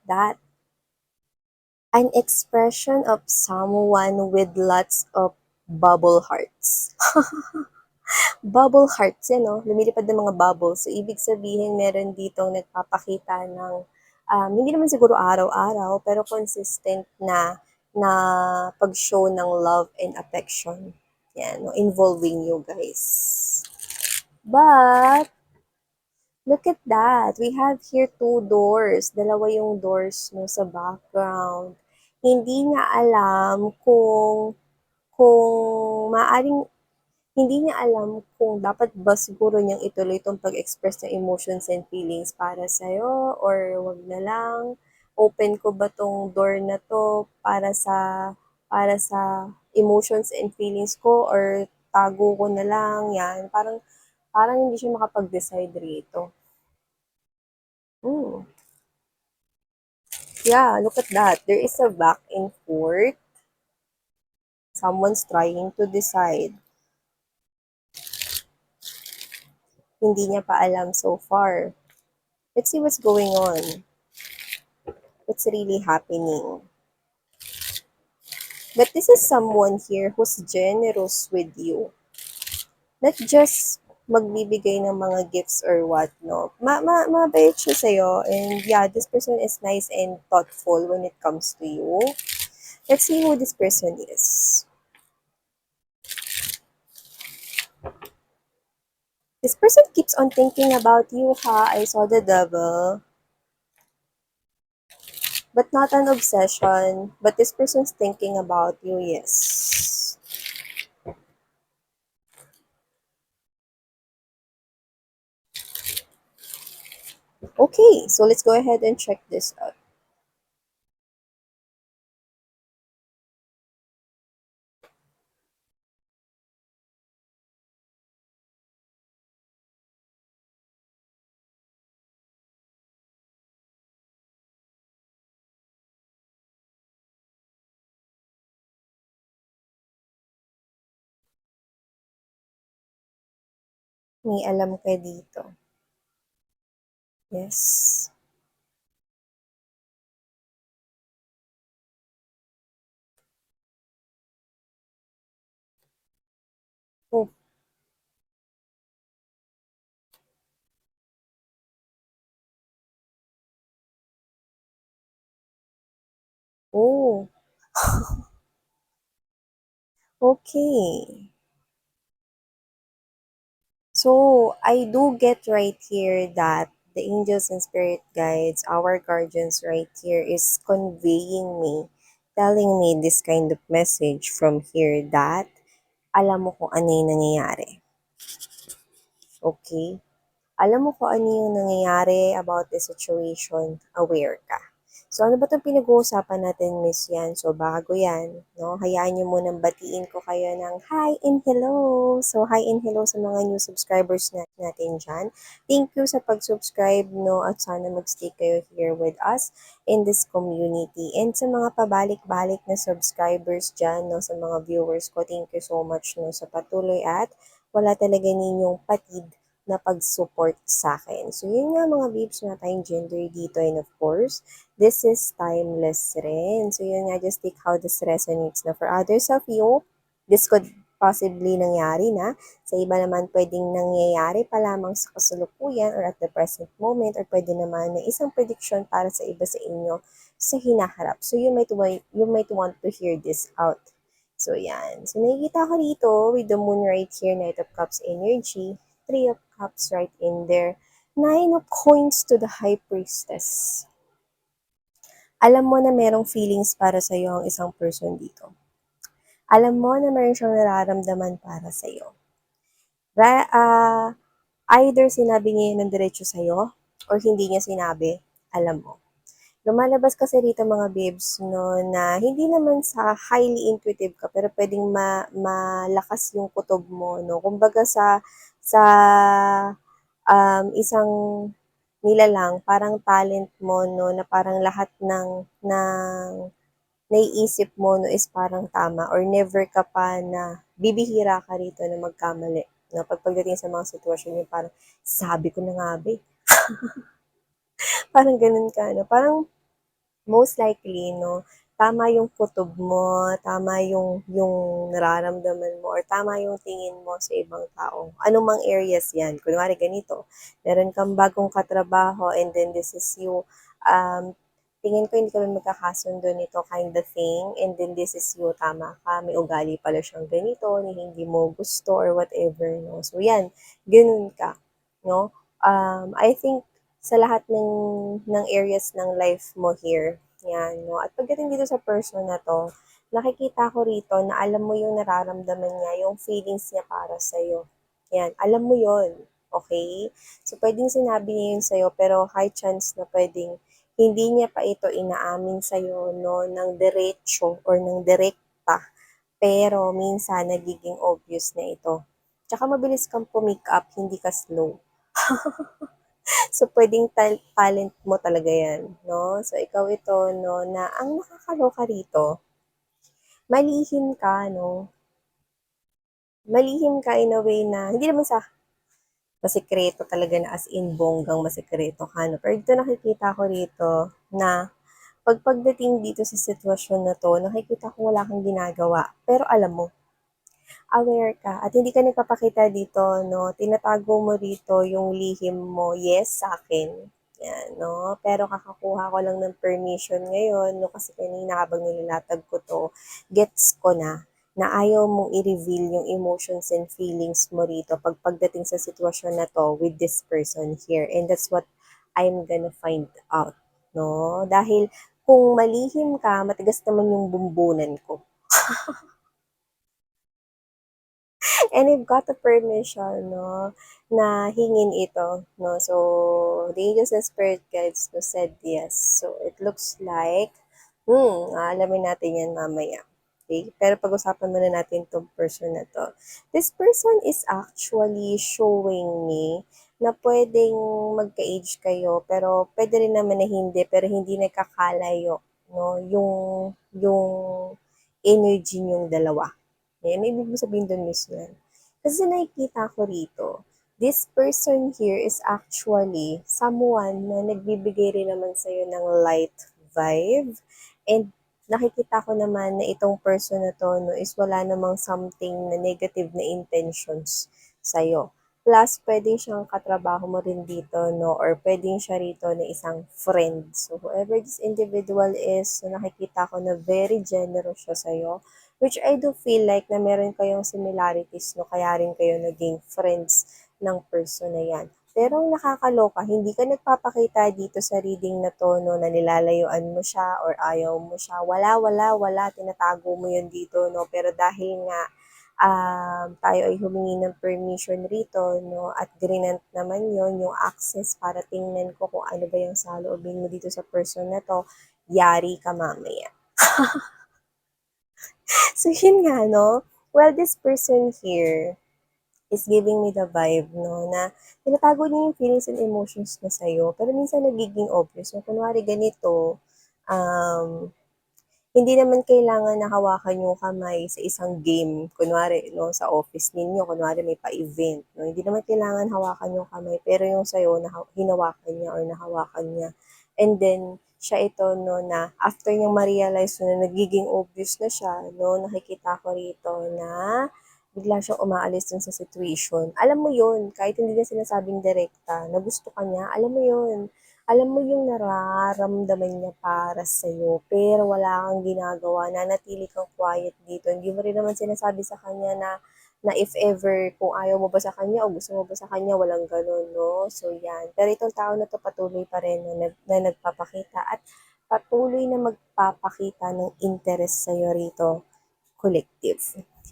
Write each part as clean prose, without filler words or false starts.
that. An expression of someone with lots of bubble hearts. Bubble hearts yan, no? Lumilipad ng mga bubbles. So, ibig sabihin, meron ditong nagpapakita ng, hindi naman siguro araw-araw, pero consistent na pag-show ng love and affection. Yan, no? Involving you guys. But, look at that. We have here two doors. Dalawa yung doors no, sa background. Hindi niya alam kung maaring hindi niya alam kung dapat ba siguro niyang ituloy itong pag-express ng emotions and feelings para sa'yo or wag na lang. Open ko ba tong door na to para sa emotions and feelings ko or tago ko na lang yan. Parang hindi siya makapag-decide rito. Hmm. Yeah, look at that. There is a back and forth. Someone's trying to decide. Hindi niya pa alam so far. Let's see what's going on. What's really happening. But this is someone here who's generous with you. Not just magbibigay ng mga gifts or what, no? Mabait siya sa'yo. And yeah, this person is nice and thoughtful when it comes to you. Let's see who this person is. This person keeps on thinking about you, ha? I saw the devil. But not an obsession. But this person's thinking about you, yes. Okay, so let's go ahead and check this out. May alam ka dito. Yes. Oh, oh, okay. So, I do get right here that the angels and spirit guides, our guardians right here, is conveying me, telling me this kind of message from here that alam mo kung ano yung nangyayari. Okay? Alam mo kung ano yung nangyayari about the situation, aware ka. So, ano ba itong pinag-uusapan natin, Miss Yan? So, bago yan, no? Hayaan nyo munang batiin ko kayo ng hi and hello. So, hi and hello sa mga new subscribers natin dyan. Thank you sa pag-subscribe, no? At sana magstay kayo here with us in this community. And sa mga pabalik-balik na subscribers dyan, no? Sa mga viewers ko, thank you so much, no? Sa patuloy at wala talaga ninyong patid na pag-support sa akin. So, yun nga mga babes na tayong gender dito. And of course, this is timeless rin. So, yun nga, just take how this resonates na for others of you. This could possibly nangyari na. Sa iba naman, pwedeng nangyayari pa lamang sa kasalukuyan or at the present moment or pwede naman na isang prediction para sa iba sa inyo sa hinaharap. So, you might want to hear this out. So, yan. So, nakikita ko dito with the moon right here, Knight of Cups energy, Three of Cups right in there, Nine of Coins to the High Priestess. Alam mo na merong feelings para sa'yo ang isang person dito. Alam mo na meron siyang nararamdaman para sa'yo. Either sinabi niya yun ng diretso sa'yo or hindi niya sinabi, alam mo. Lumalabas kasi rito mga babes, no, na hindi naman sa highly intuitive ka, pero pwedeng malakas yung kutob mo, no. Kumbaga sa isang nilalang, parang talent mo, no, na parang lahat ng naiisip mo, no, is parang tama or never ka pa na bibihira ka rito na magkamali. No, pagdating sa mga sitwasyon yung parang, sabi ko na nga ba eh. Parang ganun ka, no? Parang most likely 'no, tama yung kutob mo, tama yung nararamdaman mo or tama yung tingin mo sa ibang tao. Anumang areas 'yan. Kunwari ganito, meron kang bagong katrabaho and then this is you, tingin ko hindi kami magkakasundo nito kind of thing and then this is you, tama ka, may ugali pala siyang ganito na hindi mo gusto or whatever 'no. So 'yan, gano'n ka 'no. I think sa lahat ng areas ng life mo here, 'yan 'no. At pagdating dito sa person na 'to, nakikita ko rito na alam mo yung nararamdaman niya, yung feelings niya para sa'yo. 'Yan, alam mo yon, okay. So, puwedeng sinabi niya yun sa'yo pero high chance na puwedeng hindi niya pa ito inaamin sa'yo 'no, ng diretso or ng direkta, pero minsan nagiging obvious na ito. Tsaka mabilis kang pu-make-up, hindi ka slow. So, puwedeng talent mo talaga 'yan 'no. So, ikaw ito 'no, na ang nakakaloka rito, malihim ka 'no, malihim ka in a way na hindi naman sa masikreto talaga na as in bonggang masikreto ka 'no, pero dito nakikita ko rito na pagdating dito sa sitwasyon na 'to, nakikita ko wala kang ginagawa, pero alam mo, aware ka at hindi ka nagpapakita dito 'no, tinatago mo dito yung lihim mo, "Yes, sa'kin." 'Yan 'no, pero kakakuha ko lang ng permission ngayon 'no, kasi kanina habang nilalatag ko 'to, gets ko na ayaw mong i-reveal yung emotions and feelings mo rito pagdating sa sitwasyon na 'to with this person here and that's what I'm gonna find out 'no. Dahil kung malihim ka, matigas naman yung bumbunan ko. And I've got a permission 'no, na hingin ito 'no. So, the angels and spirit guides who said yes. So, it looks like, aalamin natin 'yan mamaya, okey? Pero pag-usapan muna natin 'tong person na 'to. This person is actually showing me na puwedeng magka-age kayo, pero puwede rin naman na hindi, pero hindi nagkakalayo 'no, yung energy niyong dalawa. Ano ibig mo sabihin dun, Miss yan? Kasi nakikita ko rito, this person here is actually someone na nagbibigay rin naman sa'yo ng light vibe and nakikita ko naman na itong person na 'to 'no, is wala namang something na negative na intentions sa'yo. Plus puwedeng siyang katrabaho mo rin dito 'no, or puwedeng siya rito na isang friend. So, whoever this individual is, so nakikita ko na very generous siya sa'yo. Which I do feel like na meron kayong similarities 'no, kaya rin kayo naging friends ng person na 'yan. Pero ang nakakaloka, hindi ka nagpapakita dito sa reading na 'to 'no, na nilalayuan mo siya or ayaw mo siya. Wala, wala, wala, tinatago mo 'yun dito 'no. Pero dahil nga, tayo ay humingi ng permission rito 'no, at grinant naman 'yun, yung access para tingnan ko kung ano ba yung saloobin mo dito sa person na 'to, yari ka mamaya. So, yun nga 'no. Well, this person here is giving me the vibe 'no, na tinatago niya yung feelings and emotions niya sa'yo, pero minsan nagiging obvious. So, kunwari ganito, um, hindi naman kailangan na hawakan yung kamay sa isang game. Kunwari 'no, sa office ninyo, kunwari may pa-event 'no, hindi naman kailangan hawakan yung kamay, pero yung sa'yo hinawakan niya or nahawakan niya. And then, siya ito 'no, na after niyang ma-realize na nagiging obvious na siya 'no, nakikita ko rito na bigla siyang umaalis dun sa situation. Alam mo yun, kahit hindi niya sinasabing direkta na gusto ka niya, alam mo yun. Alam mo yung nararamdaman niya para sa'yo, pero wala kang ginagawa, nanatili kang quiet dito. Hindi mo rin naman sinasabi sa kanya na if ever kung ayaw mo ba sa kanya o gusto mo ba sa kanya, walang gano'n 'no. So 'yan, pero itong tao na 'to patuloy pa rin na nagpapakita at patuloy na magpapakita ng interest sa'yo rito, collective,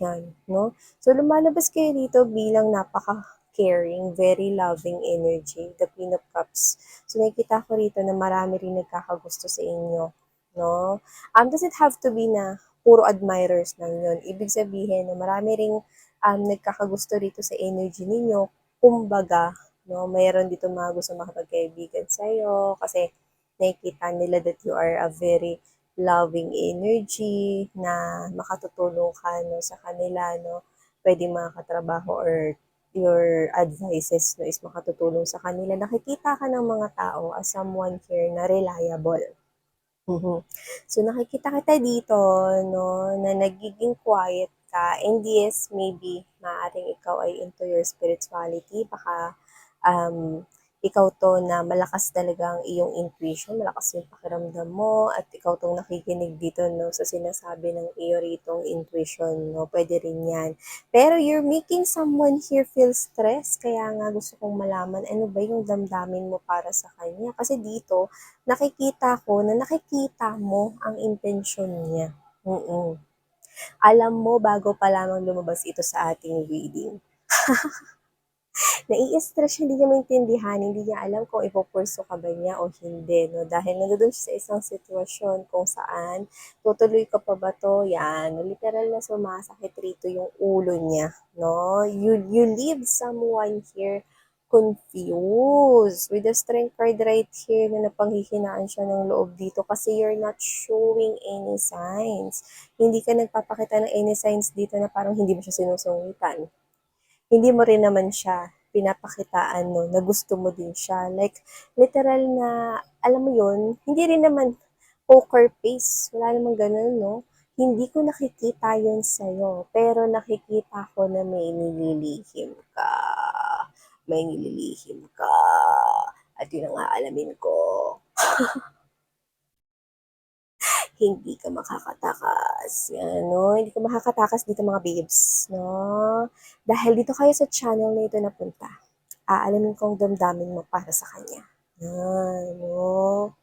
'yan 'no. So lumalabas kayo dito bilang napaka-caring, very loving energy, the Queen of Cups. So nakikita ko rito na marami rin nagkakagusto sa inyo 'no. Doesn't have to be na puro admirers lang 'yun, ibig sabihin na marami ring, nagkakagusto rito sa energy ninyo. Kumbaga 'no, mayroon dito mga gustong makipagkaibigan sa'yo kasi nakikita nila that you are a very loving energy na makatutulong ka 'no, sa kanila 'no. Puwedeng mga katrabaho or your advices 'no, is makatutulong sa kanila. Nakikita ka ng mga tao as someone here na reliable. Mhm. So, nakikita kita dito 'no, na nagiging quiet ka and yes, maybe maaaring ikaw ay into your spirituality baka, um, ikaw 'to na malakas talaga ang iyong intuition, malakas yung pakiramdam mo at ikaw 'tong nakikinig dito 'no, sa sinasabi ng iyo ritong intuition 'no, puwede rin 'yan. Pero you're making someone here feel stressed kaya nga gusto kong malaman ano ba yung damdamin mo para sa kanya? Kasi dito nakikita ko na nakikita mo ang intensyon niya. Alam mo bago pa lamang lumabas ito sa ating reading. Nai-stress siya, hindi niya maintindihan, hindi niya alam kung ipupurso ka ba niya o hindi, no? Dahil nandoon siya sa isang sitwasyon kung saan tutuloy ka pa ba to, yan, literal na sumasakit rito yung ulo niya, no? You leave someone here confused with the strength card right here na napanghihinaan siya ng loob dito kasi you're not showing any signs. Hindi ka nagpapakita ng any signs dito na parang hindi mo siya sinusungitan, hindi mo rin naman siya pinapakitaan no, na gusto mo din siya. Like, literal na, alam mo yun, hindi rin naman poker face. Wala namang ganun, no? Hindi ko nakikita yun sa'yo, pero nakikita ko na may nililihim ka. May nililihim ka. At yun ang aalamin ko. Hindi ka makakatakas. Yan, no? Hindi ka makakatakas dito mga babes, no? Dahil dito kayo sa channel na ito napunta, aalamin kong damdamin mo para sa kanya. Yan, no?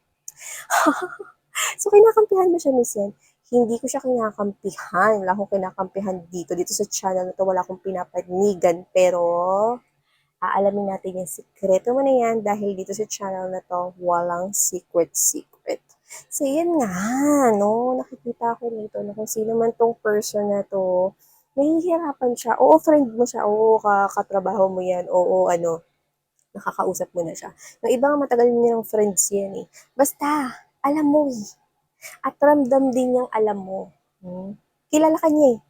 So, kinakampihan mo siya, Miss Yan. Hindi ko siya kinakampihan. Wala akong kinakampihan dito. Dito sa channel na to, wala akong pinapanigan. Pero, aalamin natin yung sikreto mo na yan dahil dito sa channel na to, walang secret. So, yan nga, no? Nakikita ko nito na kung sino man tong person na to, nahihirapan siya. Oo, friend mo siya. Oo, katrabaho mo yan. Oo, ano, nakakausap mo na siya. Yung iba matagal niya ng friends yan eh. Basta, alam mo eh. At ramdam din niyang alam mo. Kilala ka niya eh.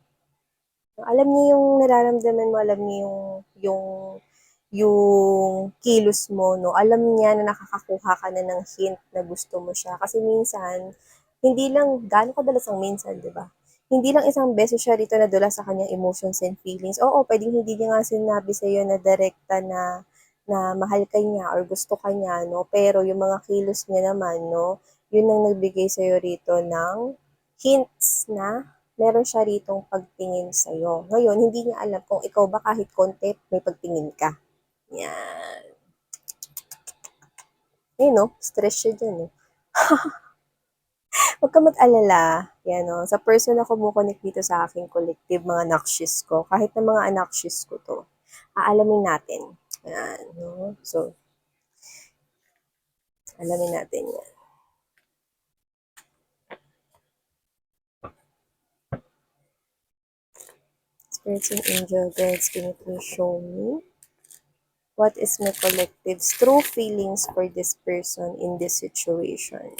Alam niya yung nararamdaman mo, alam niya yung kilos mo, no? Alam niya na nakakakuha ka na ng hint na gusto mo siya. Kasi minsan, hindi lang, gaano kadalas ang minsan, di ba? Hindi lang isang beses siya rito nadula sa kanyang emotions and feelings. Oo, pwedeng hindi niya nga sinabi sa iyo na direkta na mahal ka niya or gusto ka niya, no? Pero yung mga kilos niya naman, no? Yun ang nagbigay sa iyo rito ng hints na meron siya ritong pagtingin sa'yo. Ngayon, hindi niya alam kung ikaw ba kahit konti may pagtingin ka. Yan. Ayun no, stress siya dyan eh. Huwag ka mag-alala. Yan no, sa person na kumukonect dito sa aking collective, mga nakshis ko, kahit na mga anakshis ko to, aalamin natin. Yan, no? So, alamin natin yan. Spirits and angel guides, can you please show me what is my collective's true feelings for this person in this situation?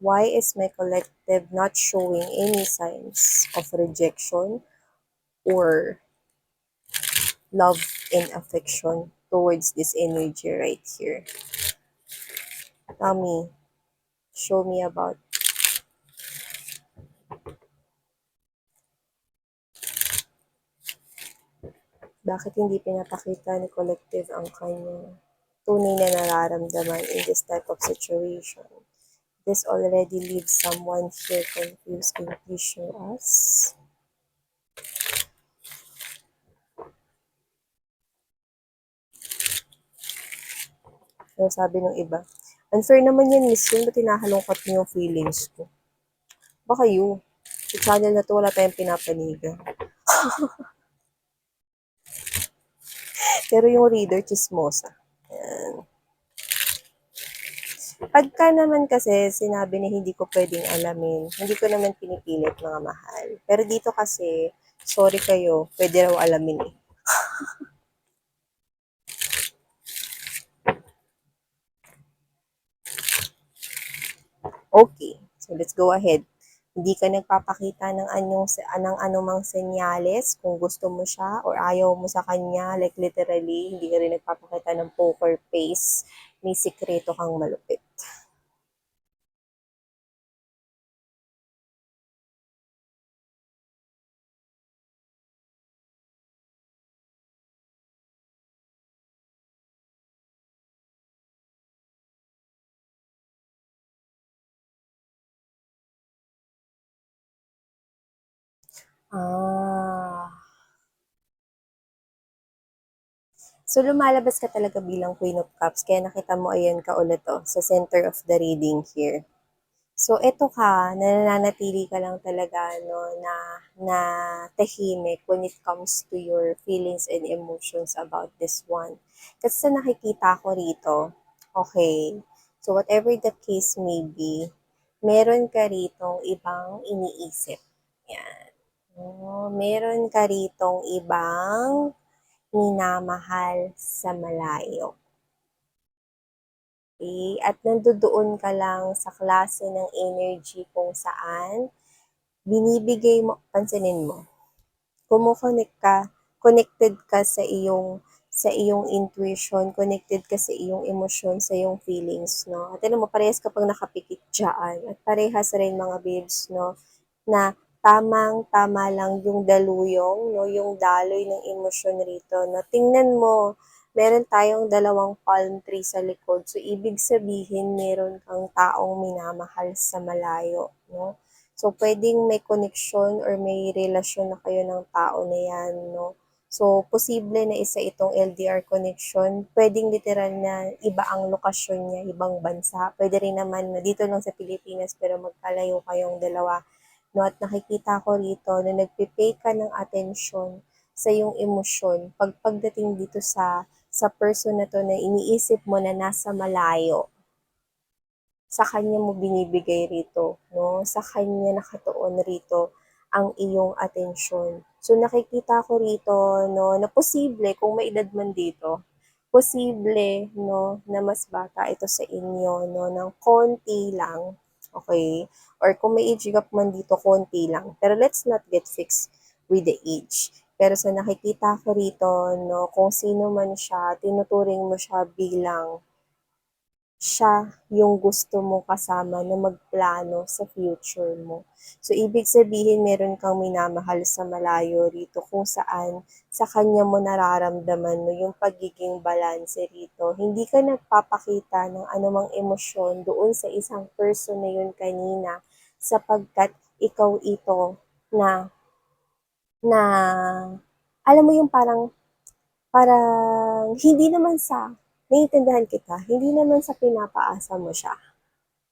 Why is my collective not showing any signs of rejection or love and affection towards this energy right here? Tell me, show me about. Bakit hindi pinapakita ni collective ang kanyang tunay na nararamdaman in this type of situation? This already leaves someone here confused. Can you please show us? So, sabi ng iba, unfair naman yan, Miss Yun. Ba't tinahalongkat niyo yung feelings ko? Baka you. Sa channel na to, wala tayong pinapanigan. Pero yung reader, chismosa. Yan. Pagka naman kasi sinabi na hindi ko pwedeng alamin, hindi ko naman pinipilit mga mahal. Pero dito kasi, sorry kayo, pwede raw alamin eh. Okay, so let's go ahead. Hindi ka nagpapakita ng anumang senyales kung gusto mo siya or ayaw mo sa kanya, like literally, hindi ka rin nagpapakita ng poker face, may sikreto kang malupit. Ah. So, lumalabas ka talaga bilang Queen of Cups, kaya nakita mo ayan ka ulit oh, sa center of the reading here. So, eto ka, nananatili ka lang talaga, no, na tahimik when it comes to your feelings and emotions about this one. Kasi sa nakikita ko rito, okay, so whatever the case may be, meron ka ritong ibang iniisip. Yan. Oh, meron ka ritong ibang minamahal sa malayo. Okay? At nandoon ka lang sa klase ng energy kung saan binibigay mo, pansinin mo, kumokonek ka, connected ka sa iyong intuition, connected ka sa iyong emosyon, sa iyong feelings, no? At alam mo, parehas ka pang nakapikit dyan. At parehas rin mga babes, no? Na tamang-tama lang yung daluyong, no? Yung daloy ng emosyon rito, no? Tingnan mo, meron tayong dalawang palm tree sa likod. So, ibig sabihin, meron kang taong minamahal sa malayo, no? So, puwedeng may connection or may relasyon na kayo ng tao na 'yan, 'no? So, posible na isa itong LDR connection. Puwedeng literal na iba ang lokasyon niya, ibang bansa. Puwede rin naman na dito lang sa Pilipinas pero magkalayo kayong dalawa, 'no? At nakikita ko rito na nagpe-pay ka ng atensyon sa iyong emosyon pagdating dito sa person na 'to na iniisip mo na nasa malayo, sa kanya mo binibigay rito, no? Sa kanya nakatuon rito ang iyong atensyon. So nakikita ko rito, no, na posible kung may edad man dito, posible, no, na mas bata ito sa inyo, no, ng konti lang, okay? Or kung may age gap man dito, konti lang. Pero let's not get fixed with the age. Pero sa nakikita ko rito, no, kung sino man siya, tinuturing mo siya bilang siya yung gusto mong kasama na magplano sa future mo. So, ibig sabihin meron kang minamahal sa malayo rito kung saan sa kanya mo nararamdaman mo yung pagiging balanse rito. Hindi ka nagpapakita ng anumang emosyon doon sa isang person na yun kanina sapagkat ikaw ito na na alam mo yung parang hindi naman sa naiintindihan kita, hindi naman sa pinapaasa mo siya,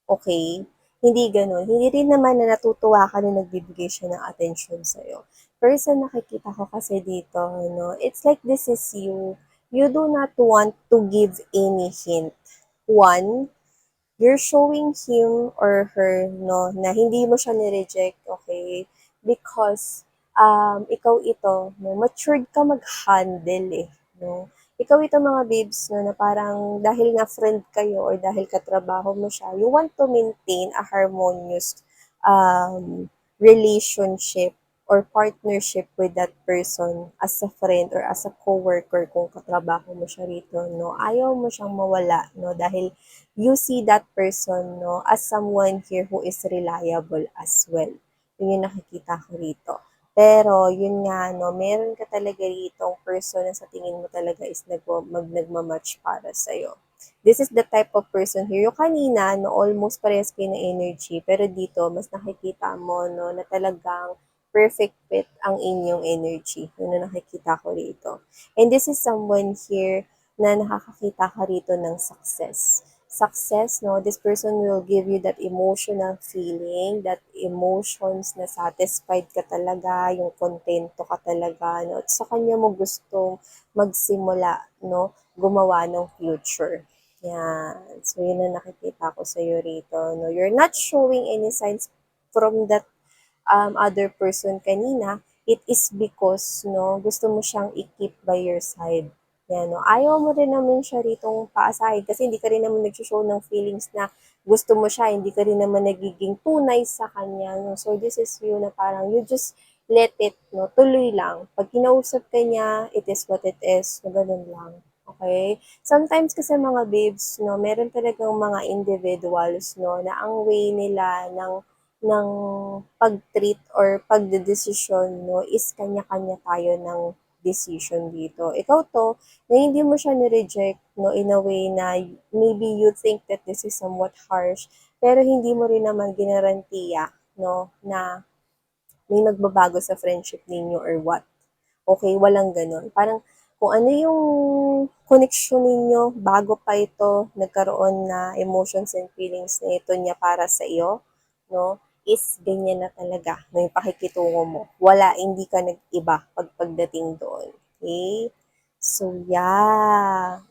okay? Hindi gano'n. Hindi rin naman na natutuwa ka na nagbibigay siya ng atensyon sa'yo. Pero sa nakikita ko kasi dito, no, it's like this is you. You do not want to give any hint. One, you're showing him or her, no, na hindi mo siya ni-reject, okay? Because, ikaw ito, no, matured ka mag-handle eh, no? Ikaw ito mga babes, no, na parang dahil nga friend kayo or dahil katrabaho mo siya, you want to maintain a harmonious relationship or partnership with that person as a friend or as a coworker kung katrabaho mo siya rito, no? Ayaw mo siyang mawala, no? Dahil you see that person, no, as someone here who is reliable as well. Yun yung nakikita ko rito. Pero, yun nga, no, meron ka talaga rito person na sa tingin mo talaga is nagmamatch para sa'yo. This is the type of person here. Yung kanina, no, almost parehas kayo ng energy, pero dito, mas nakikita mo, no, na talagang perfect fit ang inyong energy. Yun na nakikita ko rito. And this is someone here na nakakakita ka rito ng success, no? This person will give you that emotional feeling, that emotions na satisfied ka talaga, yung kontento ka talaga, no? At sa kanya mo gustong magsimula, no? Gumawa ng future. Yan. So, yun ang nakikita ko sa'yo rito, no? You're not showing any signs from that other person kanina, it is because, no, gusto mo siyang i-keep by your side. Yan, no? Ayaw mo rin naman siya ritong paasahin kasi hindi ka rin naman nag-show ng feelings na gusto mo siya, hindi ka rin naman nagiging tunay sa kanya. No? So, this is you na parang you just let it, no? Tuloy lang. Pag kinausap ka niya, it is what it is. No, ganun lang. Okay? Sometimes kasi mga babes, no, meron talagang mga individuals, no, na ang way nila ng pag-treat or pagdedesisyon, no, is kanya-kanya tayo ng decision dito. Ikaw to, na hindi mo siya ni-reject, no, in a way na maybe you think that this is somewhat harsh, pero hindi mo rin naman ginarantiya, no, may magbabago sa friendship ninyo or what. Okay, walang gano'n. Parang kung ano yung connection ninyo bago pa ito nagkaroon na emotions and feelings na ito niya para sa iyo, no, is ganyan na talaga no, yung pakikitungo mo. Wala, hindi ka nag-iba pagdating doon. Okay? So, yeah.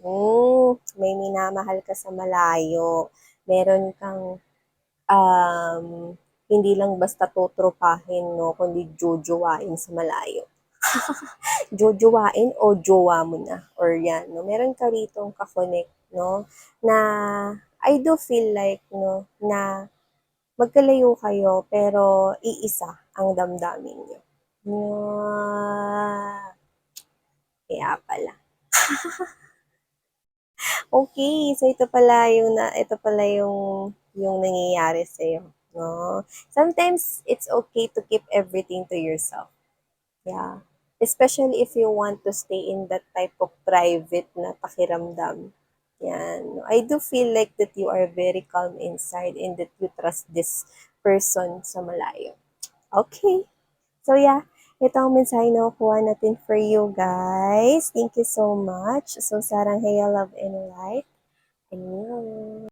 May minamahal ka sa malayo. Meron kang um, hindi lang basta tutropahin, no, kundi jojowain sa malayo. Jojowain o jowa mo na or yan, no? Meron ka ritong kakonek, no? Na I do feel like, no, na magkalayo kayo pero iisa ang damdamin niyo. Yeah. Kaya pala. Okay, so ito pala yung nangyayari sa iyo, no? Sometimes it's okay to keep everything to yourself. Yeah. Especially if you want to stay in that type of private na pakiramdam. Yan. I do feel like that you are very calm inside and that you trust this person sa malayo. Okay. So yeah, ito ang mensahe na kuha natin for you guys. Thank you so much. So sarang hey, love and light. And you.